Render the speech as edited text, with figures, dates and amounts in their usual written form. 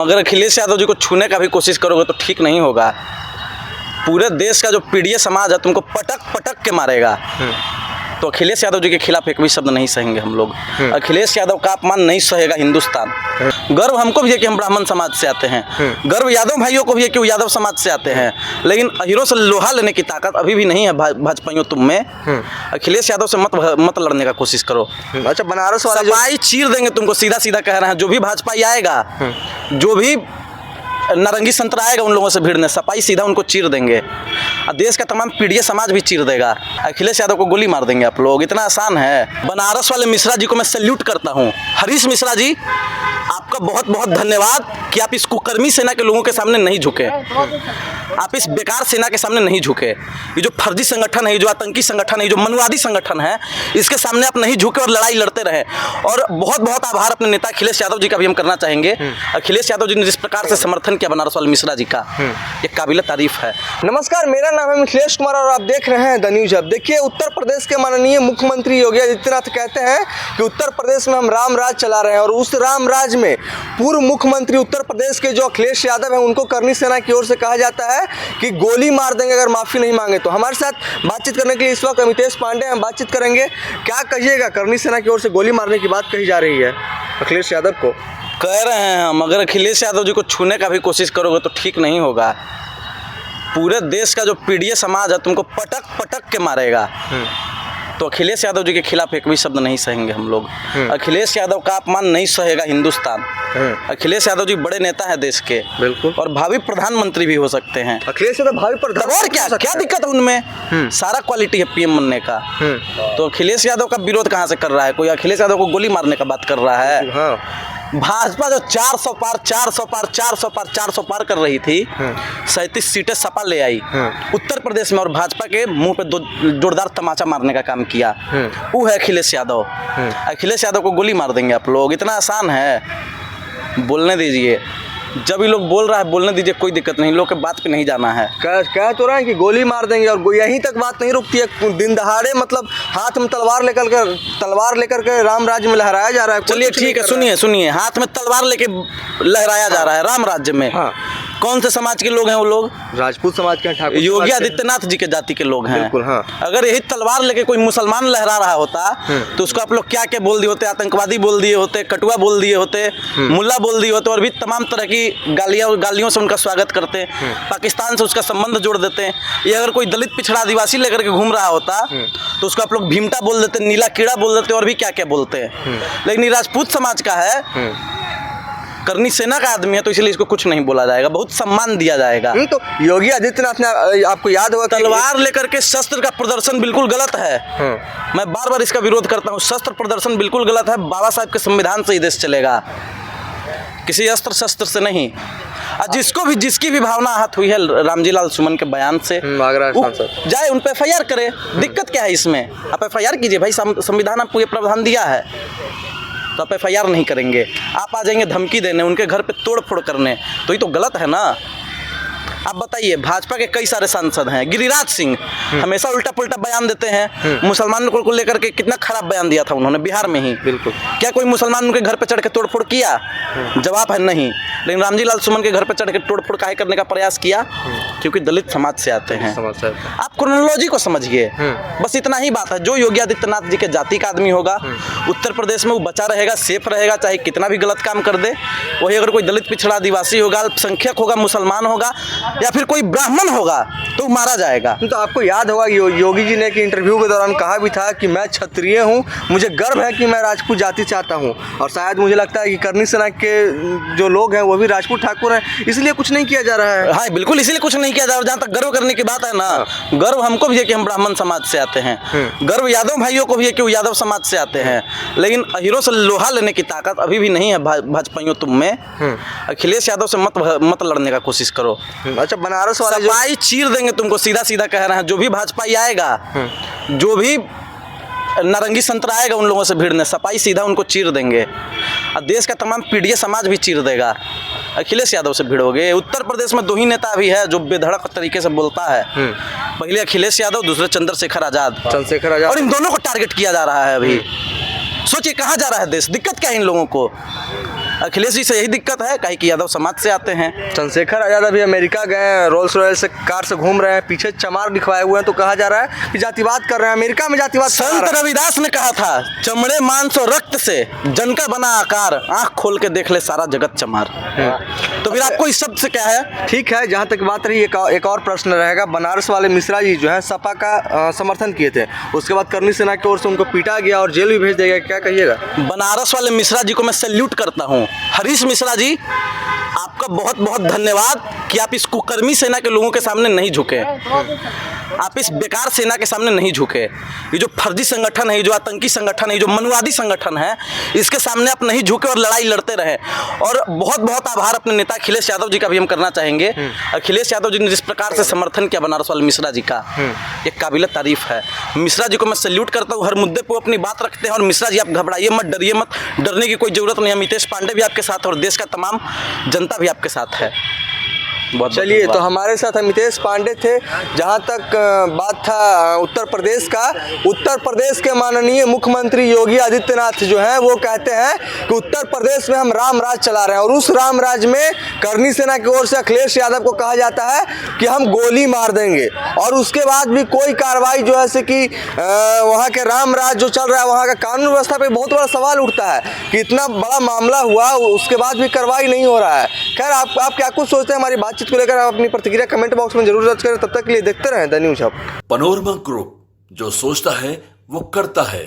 अगर अखिलेश यादव जी को छूने का भी कोशिश करोगे तो ठीक नहीं होगा। पूरे देश का जो पीड़ित समाज है तुमको पटक पटक के मारेगा। तो अखिलेश यादव जी के खिलाफ एक भी शब्द नहीं सहेंगे हम लोग। अखिलेश यादव का अपमान नहीं सहेगा हिंदुस्तान। गर्व हमको भी है कि हम ब्राह्मण समाज से आते हैं, गर्व यादव भाइयों को भी है कि वो यादव समाज से आते हैं, लेकिन हीरो से लोहा लेने की ताकत अभी भी नहीं है भाजपाइयों तुम में। अखिलेश यादव से मत लड़ने का कोशिश करो। अच्छा, बनारस वाला सफाई चीर देंगे तुमको, सीधा सीधा कह रहे हैं। जो भी भाजपाई आएगा, जो भी नारंगी संतरा आएगा उन लोगों से भिड़ने, सपाई सीधा उनको चीर देंगे। और देश का तमाम पीड़ित समाज भी चीर देगा। अखिलेश यादव को गोली मार देंगे आप लोग, इतना आसान है। बनारस वाले मिश्रा जी को मैं सैल्यूट करता हूँ। हरीश मिश्रा जी, आपका बहुत बहुत धन्यवाद कि आप इस कुकर्मी सेना के लोगों के सामने नहीं झुके, आप इस बेकार सेना के सामने नहीं झुके। ये जो फर्जी संगठन है, ये जो आतंकी संगठन है, ये जो मनवादी संगठन है, इसके सामने आप नहीं झुके और लड़ाई लड़ते रहे। और बहुत बहुत आभार अपने नेता अखिलेश यादव जी का भी हम करना चाहेंगे। अखिलेश यादव जी ने जिस प्रकार से समर्थन किया बनारस वाले मिश्रा जी का, ये काबिल तारीफ है। नमस्कार, मेरा नाम है मिथिलेश कुमार और आप देख रहे हैं द न्यूज हब। देखिए, उत्तर प्रदेश के माननीय मुख्यमंत्री योगी आदित्यनाथ कहते हैं कि उत्तर प्रदेश में हम राम राज चला रहे हैं, और उस राम राज में पूर्व मुख्यमंत्री उत्तर प्रदेश के जो अखिलेश यादव हैं उनको करनी सेना की ओर से कहा जाता है कि गोली मार देंगे अगर माफ़ी नहीं मांगे तो। हमारे साथ बातचीत करने के लिए इस वक्त अमितेश पांडे हम बातचीत करेंगे। क्या कहिएगा, करनी सेना की ओर से गोली मारने की बात कही जा रही है अखिलेश यादव को। कह रहे हैं हम, अगर अखिलेश यादव जी को छूने का भी कोशिश करोगे तो ठीक नहीं होगा। पूरे देश का जो पीड़ित समाज है तुमको पटक पटक के मारेगा। तो अखिलेश यादव जी के खिलाफ एक भी शब्द नहीं सहेंगे हम लोग। अखिलेश यादव का अपमान नहीं सहेगा हिंदुस्तान। अखिलेश यादव जी बड़े नेता हैं देश के, बिल्कुल, और भावी प्रधानमंत्री भी हो सकते हैं। अखिलेश यादव भावी प्रधान, और क्या दिक्कत है उनमें? सारा क्वालिटी है पीएम बनने का। तो अखिलेश यादव का विरोध कहाँ से कर रहा है कोई? अखिलेश यादव को गोली मारने का बात कर रहा है। भाजपा जो 400 पार कर रही थी, 37 सीटें सपा ले आई उत्तर प्रदेश में, और भाजपा के मुंह पे जोरदार तमाचा मारने का काम किया। वो है अखिलेश यादव। अखिलेश यादव को गोली मार देंगे आप लोग, इतना आसान है। बोलने दीजिए, जब ये लोग बोल रहा है बोलने दीजिए, कोई दिक्कत नहीं। लोग के बात पे नहीं जाना है। कह तो रहे हैं कि गोली मार देंगे, और यहीं तक बात नहीं रुकती है। दिन दहाड़े मतलब हाथ में तलवार लेकर के राम राज्य में लहराया जा रहा है। चलिए ठीक है, सुनिए, हाथ में तलवार लेके लहराया जा रहा है राम राज्य में। कौन से समाज के लोग हैं वो लोग? राजपूत समाज के, ठाकुर, योगी आदित्यनाथ जी के जाति के लोग हैं। बिल्कुल, हाँ। अगर यही तलवार लेके कोई मुसलमान लहरा रहा होता तो उसको आप लोग क्या क्या बोल दिए होते? आतंकवादी बोल दिए होते, कटुआ बोल दिए होते, मुल्ला बोल दिए होते, और भी तमाम तरह की गालियों से उनका स्वागत करते, पाकिस्तान से उसका संबंध जोड़ देते। ये अगर कोई दलित पिछड़ा आदिवासी लेकर के घूम रहा होता तो उसको आप लोग भीमटा बोल देते, नीला कीड़ा बोल देते, और भी क्या क्या बोलते हैं। लेकिन ये राजपूत समाज का है, करनी सेना का आदमी है, तो इसलिए इसको कुछ नहीं बोला जाएगा, बहुत सम्मान दिया जाएगा। तो योगी आदित्यनाथ ने, आपको याद होगा, तलवार लेकर के शस्त्र का प्रदर्शन बिल्कुल गलत है। मैं बार बार इसका विरोध करता हूँ। शस्त्र प्रदर्शन बिल्कुल गलत है। बाबा साहब के संविधान से ही देश चलेगा, किसी अस्त्र शस्त्र से नहीं। जिसकी भी भावना आहत हुई है रामजी लाल सुमन के बयान से, जाए उन पर FIR करे। दिक्कत क्या है इसमें? आप FIR कीजिए भाई, संविधान आपको ये प्रावधान दिया है, तो आप FIR नहीं करेंगे, आप आ जाएंगे धमकी देने, उनके घर पे तोड़ फोड़ करने, तो ये तो गलत है ना। आप बताइए, भाजपा के कई सारे सांसद हैं। गिरिराज सिंह हमेशा उल्टा पुल्टा बयान देते हैं। मुसलमानों को लेकर के कितना खराब बयान दिया था उन्होंने बिहार में ही। बिल्कुल, क्या कोई मुसलमान उनके घर पे चढ़ के तोड़फोड़ किया? जवाब है नहीं। लेकिन रामजी लाल सुमन के घर पे चढ़ के तोड़फोड़ काहे करने का प्रयास किया? क्योंकि दलित समाज से आते हैं। आप क्रोनोलॉजी को समझिए, बस इतना ही बात है। जो योगी आदित्यनाथ जी के जाति का आदमी होगा उत्तर प्रदेश में, वो बचा रहेगा, सेफ रहेगा, चाहे कितना भी गलत काम कर दे। वही अगर कोई दलित पिछड़ा आदिवासी होगा, अल्पसंख्यक होगा, मुसलमान होगा, या फिर कोई ब्राह्मण होगा, तो मारा जाएगा। तो आपको याद होगा योगी जी ने एक इंटरव्यू के दौरान कहा भी था कि मैं क्षत्रिय हूँ, मुझे गर्व है कि मैं राजपूत जाति से आता हूँ, और शायद मुझे लगता है कि करनी सेना के जो लोग हैं वो भी राजपूत ठाकुर हैं, इसलिए कुछ नहीं किया जा रहा है। हाँ बिल्कुल, इसीलिए कुछ नहीं किया जा रहा। जहाँ तक गर्व करने की बात है ना, गर्व हमको भी है कि हम ब्राह्मण समाज से आते हैं, गर्व यादव भाइयों को भी है कि वो यादव समाज से आते हैं, लेकिन हीरो से लोहा लेने की ताकत अभी भी नहीं है भाजपाइयों तुम में। अखिलेश यादव से मत लड़ने का कोशिश करो। अच्छा, बनारस वाला सफाई चीर देंगे तुमको, सीधा सीधा कह रहे हैं। जो भी भाजपाई आएगा, जो भी नारंगी संतरा आएगा उन लोगों से भिड़ने, सपाई सीधा उनको चीर देंगे। और देश का तमाम पीड़ित समाज भी चीर देगा। अखिलेश यादव से भिड़ोगे। उत्तर प्रदेश में 2 ही नेता भी है जो बेधड़क तरीके से बोलता है। पहले अखिलेश यादव, दूसरे चंद्रशेखर आजाद, और इन दोनों को टारगेट किया जा रहा है अभी। सोचिए कहाँ जा रहा है देश, दिक्कत क्या है इन लोगों को? अखिलेश जी से यही दिक्कत है, काहे कि यादव समाज से आते हैं। चंद्रशेखर आजाद अभी अमेरिका गए हैं, रोल्स रॉयस से कार से घूम रहे हैं, पीछे चमार लिखवाए हुए हैं, तो कहा जा रहा है कि जातिवाद कर रहे हैं। अमेरिका में जातिवाद संत रविदास ने कहा था, चमड़े मांस और रक्त से जन का बना आकार, आंख खोल के देख ले सारा जगत चमार। तो फिर आपको इस शब्द से क्या है? ठीक है, जहाँ तक बात रही एक और प्रश्न रहेगा। बनारस वाले मिश्रा जी जो है सपा का समर्थन किए थे, उसके बाद करनी सेना की ओर से उनको पीटा गया और जेल भी भेज दिया गया, क्या कहिएगा? बनारस वाले मिश्रा जी को मैं सैल्यूट करता हूँ। हरीश मिश्रा जी, आपका बहुत बहुत धन्यवाद कि आप इस कुकर्मी सेना के लोगों के सामने नहीं झुके, आप इस बेकार सेना के सामने नहीं झुके। ये जो फर्जी संगठन है, ये जो आतंकी संगठन है, ये जो मनवादी संगठन है, इसके सामने आप नहीं झुके और लड़ाई लड़ते रहे। और बहुत बहुत आभार अपने नेता अखिलेश यादव जी का भी हम करना चाहेंगे। अखिलेश यादव जी ने जिस प्रकार से समर्थन किया बनारस वाले मिश्रा जी का, ये काबिल तारीफ है। मिश्रा जी को मैं सैल्यूट करता हूँ, हर मुद्दे पर अपनी बात रखते हैं। और मिश्रा जी, आप घबराइए मत, डरिए मत, डरने की कोई ज़रूरत नहीं है। अमितेश पांडे भी आपके साथ और देश का तमाम जनता भी आपके साथ है। चलिए, तो हमारे साथ अमितेश पांडे थे। जहां तक बात था उत्तर प्रदेश का, उत्तर प्रदेश के माननीय मुख्यमंत्री योगी आदित्यनाथ जो हैं वो कहते हैं कि उत्तर प्रदेश में हम राम राज चला रहे हैं। और उस राम राज में करनी सेना की ओर से अखिलेश यादव को कहा जाता है कि हम गोली मार देंगे। और उसके बाद भी कोई कार्रवाई जो है से कि वहाँ के राम राज जो चल रहा है, वहाँ का कानून व्यवस्था पे बहुत बड़ा सवाल उठता है कि इतना बड़ा मामला हुआ, उसके बाद भी कार्रवाई नहीं हो रहा है। खैर, आप क्या कुछ सोचते हैं हमारी बातचीत को लेकर? आप अपनी प्रतिक्रिया कमेंट बॉक्स में जरूर दर्ज करें। तब तक के लिए देखते रहें the news hub. Panorama group, जो सोचता है वो करता है।